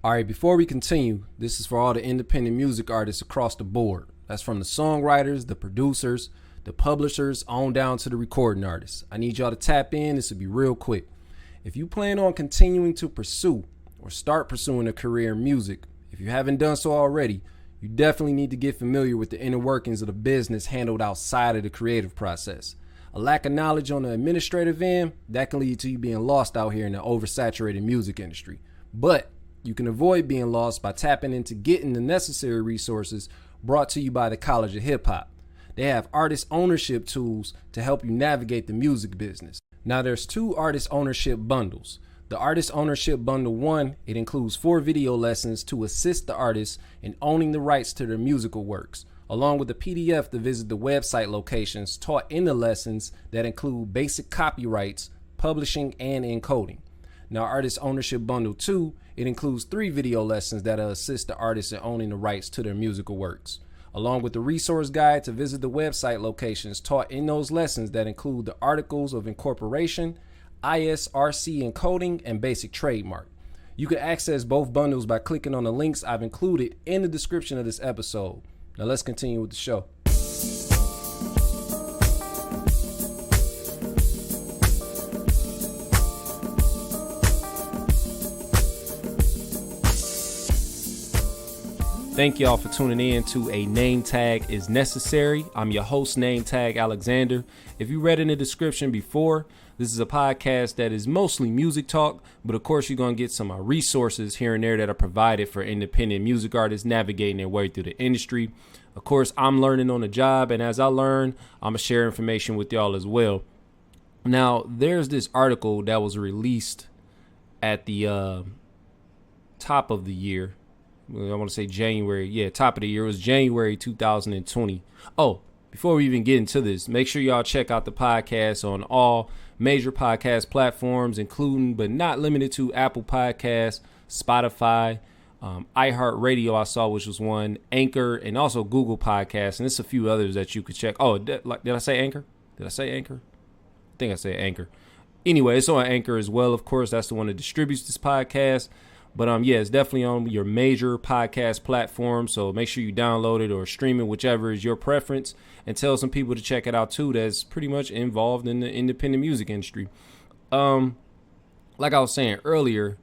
All right, before we continue, this is for all the independent music artists across the board. That's from the songwriters, the producers, the publishers, on down to the recording artists. I need y'all to tap in. This will be real quick. If you plan on continuing to pursue or start pursuing a career in music, if you haven't done so already, you definitely need to get familiar with the inner workings of the business handled outside of the creative process. A lack of knowledge on the administrative end, that can lead to you being lost out here in the oversaturated music industry. But you can avoid being lost by tapping into getting the necessary resources brought to you by the College of Hip Hop. They have artist ownership tools to help you navigate the music business. Now there's 2 artist ownership bundles. The Artist Ownership Bundle 1, it includes 4 video lessons to assist the artists in owning the rights to their musical works, along with a PDF to visit the website locations taught in the lessons that include basic copyrights, publishing, and encoding. Now Artist Ownership Bundle 2, it includes 3 video lessons that assist the artists in owning the rights to their musical works, along with the resource guide to visit the website locations taught in those lessons that include the Articles of Incorporation, ISRC encoding, and basic trademark. You can access both bundles by clicking on the links I've included in the description of this episode. Now let's continue with the show. Thank y'all for tuning in to A Name Tag is Necessary. I'm your host, Nametag Alexander. If you read in the description before, this is a podcast that is mostly music talk, but of course you're going to get some resources here and there that are provided for independent music artists navigating their way through the industry. Of course, I'm learning on the job, and as I learn, I'm going to share information with y'all as well. Now, there's this article that was released at the top of the year. I want to say January. Yeah, top of the year. It was January 2020. Oh, before we even get into this, make sure y'all check out the podcast on all major podcast platforms, including but not limited to Apple Podcasts, Spotify, iHeartRadio I saw, which was one, Anchor, and also Google Podcasts. And there's a few others that you could check. Oh, did I say Anchor? Did I say Anchor? I think I said Anchor. Anyway, it's on Anchor as well. Of course, that's the one that distributes this podcast. But yeah, it's definitely on your major podcast platform. So make sure you download it or stream it, whichever is your preference, and tell some people to check it out too that's pretty much involved in the independent music industry. Like I was saying earlier,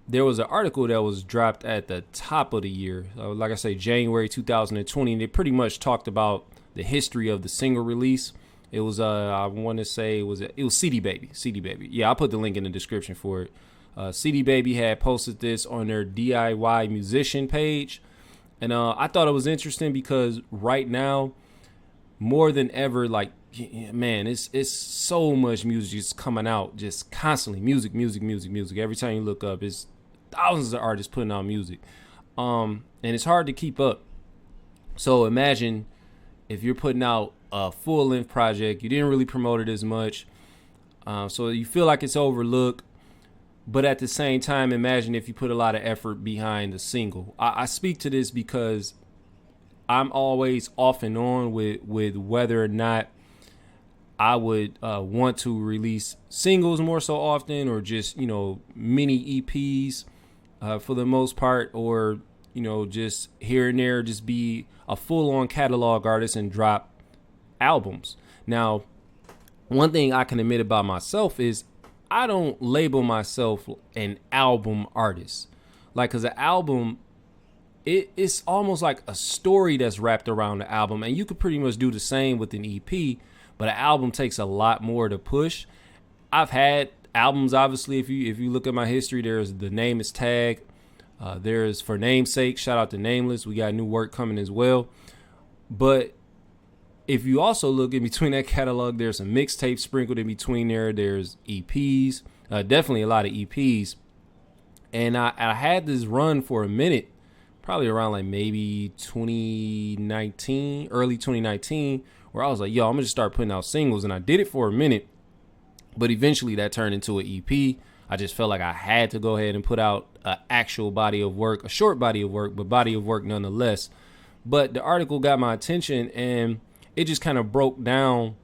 there was an article that was dropped at the top of the year. Like I say, January 2020, and they pretty much talked about the history of the single release. It was I want to say it was CD Baby. CD Baby. Yeah, I'll put the link in the description for it. CD Baby had posted this on their DIY musician page. And I thought it was interesting because right now, more than ever, like, man, it's so much music just coming out, just constantly music. Every time you look up, it's thousands of artists putting out music. And it's hard to keep up. So imagine if you're putting out a full-length project, you didn't really promote it as much. So you feel like it's overlooked. But at the same time, imagine if you put a lot of effort behind a single. I speak to this because I'm always off and on with whether or not I would want to release singles more so often, or just, mini EPs for the most part, or, just here and there, just be a full-on catalog artist and drop albums. Now, one thing I can admit about myself is I don't label myself an album artist. Like, cause an album, it's almost like a story that's wrapped around the album, and you could pretty much do the same with an EP, but an album takes a lot more to push. I've had albums, obviously, if you look at my history, there's The Name is Tag, there's For Namesake, shout out to Nameless, we got new work coming as well. But if you also look in between that catalog, there's some mixtapes sprinkled in between there. There's EPs, definitely a lot of EPs. And I had this run for a minute, probably around like maybe 2019, early 2019, where I was like, yo, I'm going to just start putting out singles. And I did it for a minute, but eventually that turned into an EP. I just felt like I had to go ahead and put out an actual body of work, a short body of work, but body of work nonetheless. But the article got my attention, and it just kind of broke down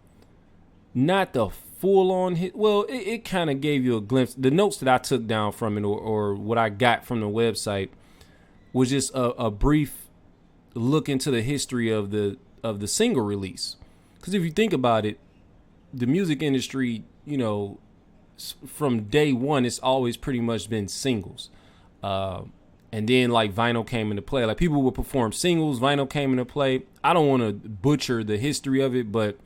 not the full on hit. Well, it kind of gave you a glimpse. The notes that I took down from it, or what I got from the website, was just a brief look into the history of the single release. Because if you think about it, the music industry, you know, from day one, it's always pretty much been singles. And then like vinyl came into play. Like people would perform singles, vinyl came into play. I don't want to butcher the history of it, but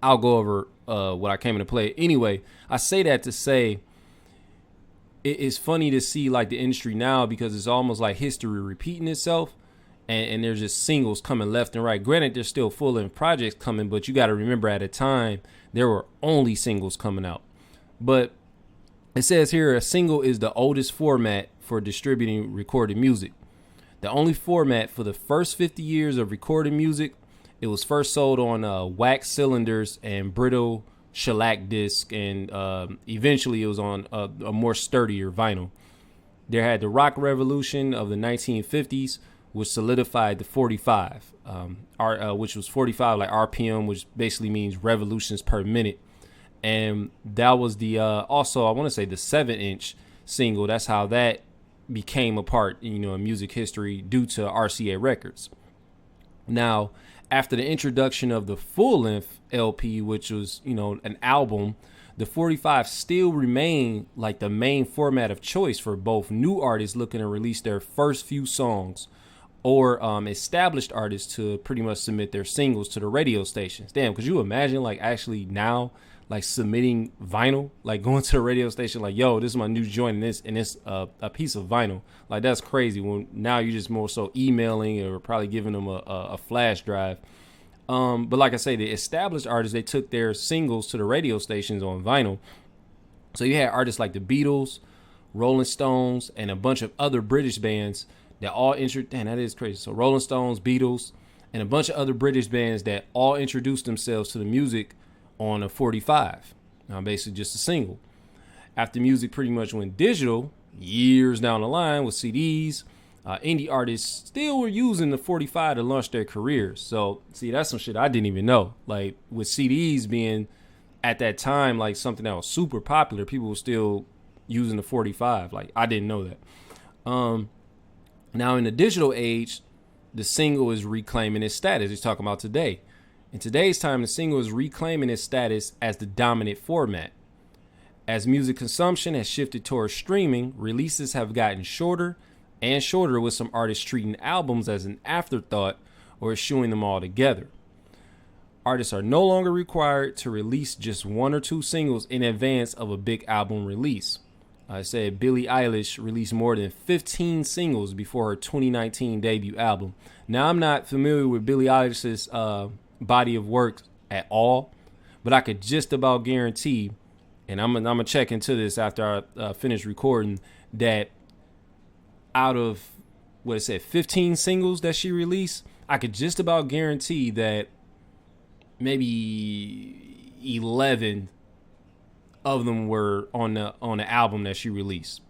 I'll go over what I came into play. Anyway, I say that to say it's funny to see like the industry now, because it's almost like history repeating itself. And there's just singles coming left and right. Granted, there's still full-length projects coming, but you got to remember at a time, there were only singles coming out. But it says here, a single is the oldest format for distributing recorded music. The only format for the first 50 years of recorded music. It was first sold on wax cylinders and brittle shellac disc, and eventually it was on a more sturdier vinyl. There had the rock revolution of the 1950s, which solidified the 45, which was 45 like RPM, which basically means revolutions per minute. And that was the also, I want to say, the 7-inch single. That's how that became a part, you know, in music history due to RCA Records. Now, after the introduction of the full-length LP, which was, you know, an album, the 45 still remained like the main format of choice for both new artists looking to release their first few songs, or established artists to pretty much submit their singles to the radio stations. Damn, could you imagine like actually now like submitting vinyl, like going to the radio station like, yo, this is my new joint and it's a piece of vinyl. Like that's crazy. When now you're just more so emailing or probably giving them a flash drive. But like I say, the established artists, they took their singles to the radio stations on vinyl. So you had artists like the Beatles, Rolling Stones, and a bunch of other British bands that all damn, that is crazy. So Rolling Stones, Beatles, and a bunch of other British bands that all introduced themselves to the music on a 45. Basically just a single. After music pretty much went digital, years down the line with CDs, indie artists still were using the 45 to launch their careers. So, see, that's some shit I didn't even know. Like, with CDs being, at that time, like, something that was super popular, people were still using the 45. Like, I didn't know that. Now, in the digital age, the single is reclaiming its status. He's talking about today. In today's time, the single is reclaiming its status as the dominant format. As music consumption has shifted towards streaming, releases have gotten shorter and shorter, with some artists treating albums as an afterthought or eschewing them all together. Artists are no longer required to release just 1 or 2 singles in advance of a big album release. I said Billie Eilish released more than 15 singles before her 2019 debut album. Now, I'm not familiar with Billie Eilish's body of work at all, but I could just about guarantee, and I'm gonna check into this after I finish recording, that out of what it said 15 singles that she released, I could just about guarantee that maybe 11 of them were on the album that she released.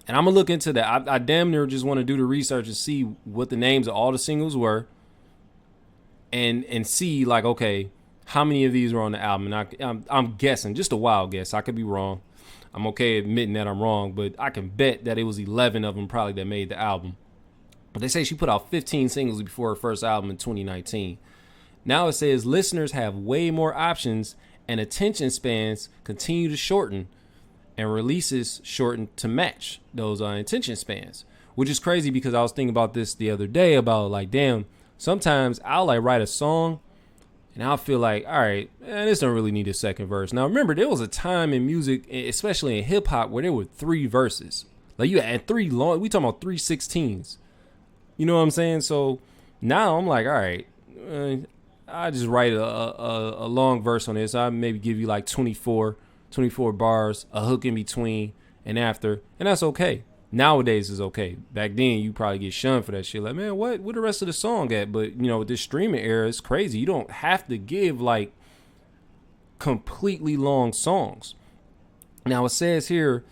And I'm gonna look into that. I damn near just want to do the research and see what the names of all the singles were, and see like, okay, how many of these were on the album. And I'm guessing, just a wild guess, I could be wrong. I'm okay admitting that I'm wrong, but I can bet that it was 11 of them probably that made the album. But they say she put out 15 singles before her first album in 2019. Now it says listeners have way more options and attention spans continue to shorten, and releases shorten to match those attention spans, which is crazy because I was thinking about this the other day about like, damn, sometimes I'll like write a song and I'll feel like, all right, this don't really need a second verse. Now, remember, there was a time in music, especially in hip hop, where there were 3 verses. Like you had 3 long, we talking about 3 16s. You know what I'm saying? So now I'm like, all right, I just write a long verse on this. I maybe give you like 24 bars, a hook in between and after, and that's okay. Nowadays is okay. Back then you probably get shunned for that shit. Like, man, where the rest of the song at? But you know, with this streaming era, it's crazy. You don't have to give like completely long songs. Now it says here,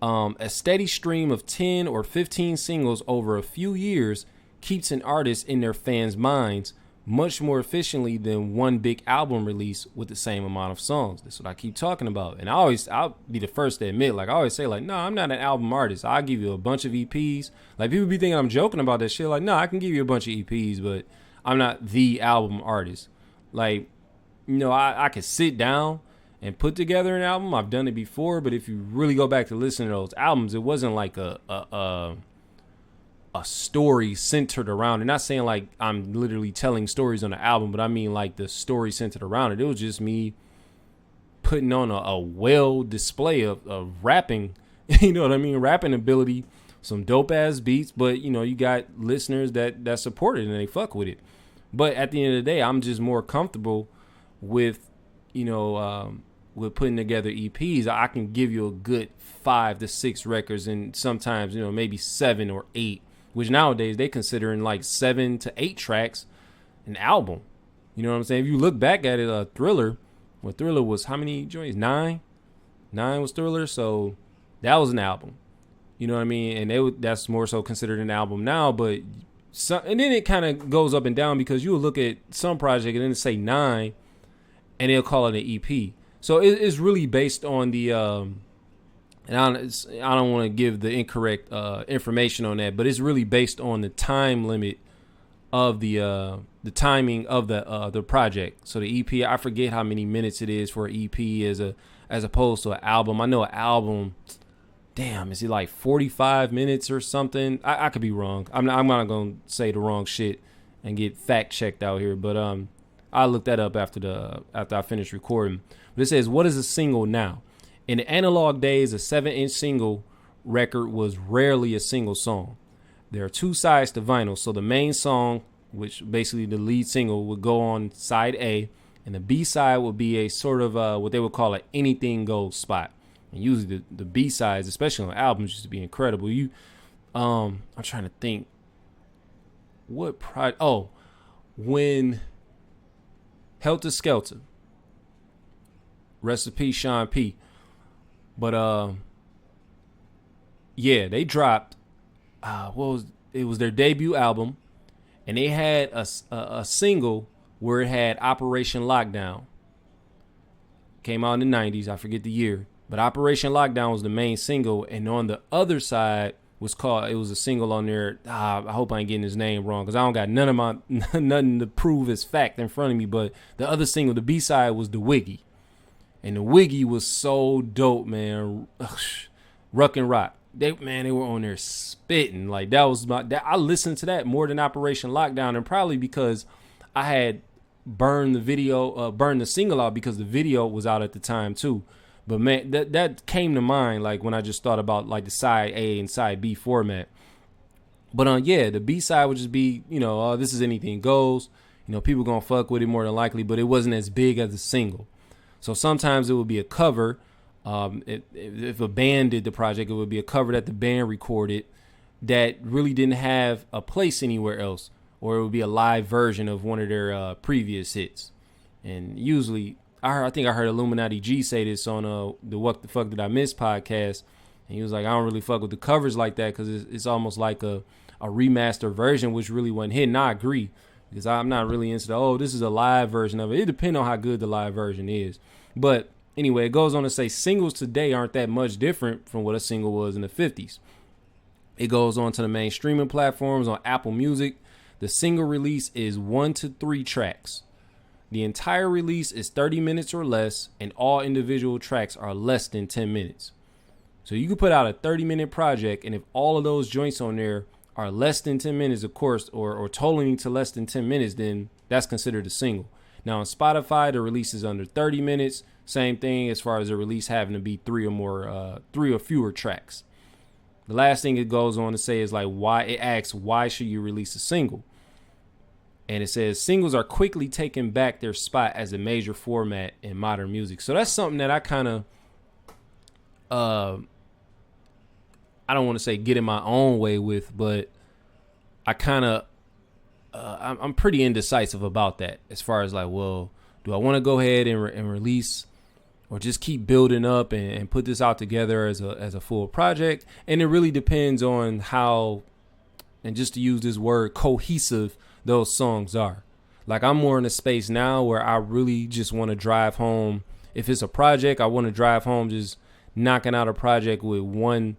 a steady stream of 10 or 15 singles over a few years keeps an artist in their fans' minds, much more efficiently than one big album release with the same amount of songs. That's what I keep talking about. And I'll be the first to admit, like I always say, like, no, I'm not an album artist. I'll give you a bunch of EPs. Like people be thinking I'm joking about that shit. Like, no, I can give you a bunch of EPs, but I'm not the album artist. Like, I could sit down and put together an album. I've done it before, but if you really go back to listen to those albums, it wasn't like a story centered around it. Not saying like I'm literally telling stories on the album, but I mean like the story centered around it. It was just me putting on a well display of rapping, you know what I mean? Rapping ability, some dope ass beats, but you got listeners that support it and they fuck with it. But at the end of the day, I'm just more comfortable with, with putting together EPs. I can give you a good 5 to 6 records and sometimes, maybe 7 or 8. Which nowadays they considering like 7 to 8 tracks an album. You know what I'm saying? If you look back at it, Thriller was how many joints? 9? 9 was Thriller, so that was an album. You know what I mean? And that's more so considered an album now. But and then it kind of goes up and down because you will look at some project and then say 9, and they'll call it an EP. So it's really based on the and I don't want to give the incorrect information on that, but it's really based on the time limit of the timing of the project. So the EP, I forget how many minutes it is for an EP as opposed to an album. I know an album, damn, is it like 45 minutes or something? I could be wrong. I'm not gonna say the wrong shit and get fact checked out here, but I'll look that up after I finish recording. But it says, what is a single now? In the analog days, a 7-inch single record was rarely a single song. There are 2 sides to vinyl, so the main song, which basically the lead single, would go on side A, and the B side would be a sort of what they would call an anything goes spot. And usually the B sides, especially on albums, used to be incredible. I'm trying to think when Helter Skelter, rest in peace, Sean P. But they dropped it was their debut album, and they had a single where it had Operation Lockdown. Came out in the 90s, I forget the year, but Operation Lockdown was the main single, and on the other side it was a single on there. I hope I ain't getting his name wrong because I don't got nothing to prove as fact in front of me. But the other single, the B side, was the Wiggy. And the Wiggy was so dope, man. Ruck and Rock. They were on there spitting. Like I listened to that more than Operation Lockdown, and probably because I had burned the single out because the video was out at the time too. But man, that came to mind like when I just thought about like the side A and side B format. But the B side would just be, this is anything goes. People gonna fuck with it more than likely, but it wasn't as big as the single. So sometimes it would be a cover. If a band did the project, it would be a cover that the band recorded that really didn't have a place anywhere else, or it would be a live version of one of their previous hits. And usually, I think I heard Illuminati G say this on the What the Fuck Did I Miss podcast, and he was like, I don't really fuck with the covers like that because it's almost like a remastered version, which really wasn't hitting. I agree. Because I'm not really into this is a live version of it. It depends on how good the live version is. But anyway, it goes on to say singles today aren't that much different from what a single was in the 50s. It goes on to the main streaming platforms on Apple Music. The single release is 1 to 3 tracks. The entire release is 30 minutes or less, and all individual tracks are less than 10 minutes. So you can put out a 30-minute project, and if all of those joints on there are less than 10 minutes, of course, or totaling to less than 10 minutes, then that's considered a single. Now, on Spotify, the release is under 30 minutes. Same thing as far as the release having to be 3 or fewer tracks. The last thing it goes on to say is like why should you release a single? And it says singles are quickly taking back their spot as a major format in modern music. So that's something that I kind of I don't want to say get in my own way with, but I kind of I'm pretty indecisive about that as far as like, well, do I want to go ahead and release or just keep building up and put this out together as a full project? And it really depends on how, and just to use this word, cohesive those songs are. Like, I'm more in a space now where I really just want to drive home. If it's a project, I want to drive home just knocking out a project with one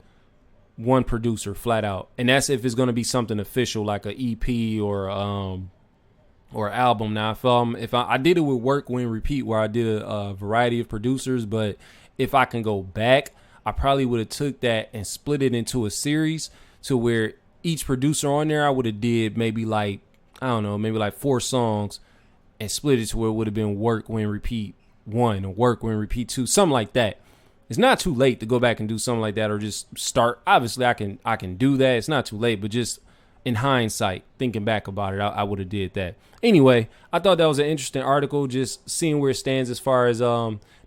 producer flat out. And that's if it's going to be something official like a EP or album. Now, if I did it with Work When Repeat, where I did a variety of producers, but if I can go back, I probably would have took that and split it into a series to where each producer on there, I would have did maybe like, I don't know, maybe like 4 songs and split it to where it would have been Work When Repeat 1 or Work When Repeat 2, something like that. It's not too late to go back and do something like that, or just start. Obviously, I can do that. It's not too late, but just in hindsight, thinking back about it, I would have did that. Anyway, I thought that was an interesting article, just seeing where it stands as far as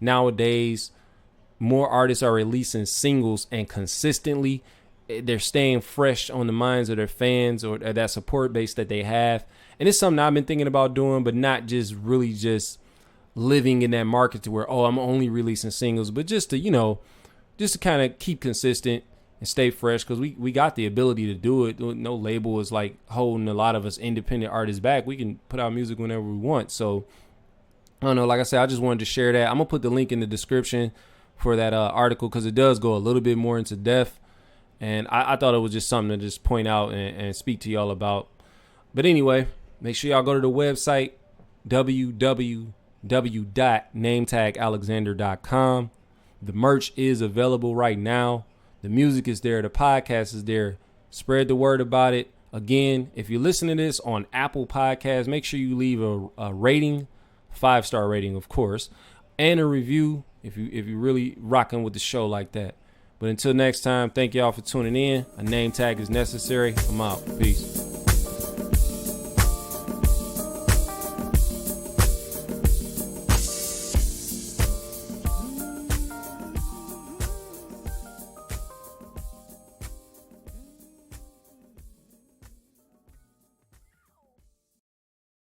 nowadays, more artists are releasing singles and consistently they're staying fresh on the minds of their fans or that support base that they have. And it's something I've been thinking about doing, but not just really just living in that market to where, oh, I'm only releasing singles, but just to kind of keep consistent and stay fresh, because we got the ability to do it. No label is like holding a lot of us independent artists back. We can put out music whenever we want. So I don't know, like I said, I just wanted to share that. I'm gonna put the link in the description for that article, because it does go a little bit more into depth, and I thought it was just something to just point out and speak to y'all about. But anyway, make sure y'all go to the website www.nametagalexander.com. The merch is available right now. The music is there. The podcast is there. Spread the word about it. Again, if you're listening to this on Apple Podcasts, make sure you leave a rating, 5-star rating, of course, and a review if you're really rocking with the show like that. But until next time, thank y'all for tuning in. A name tag is necessary. I'm out. Peace.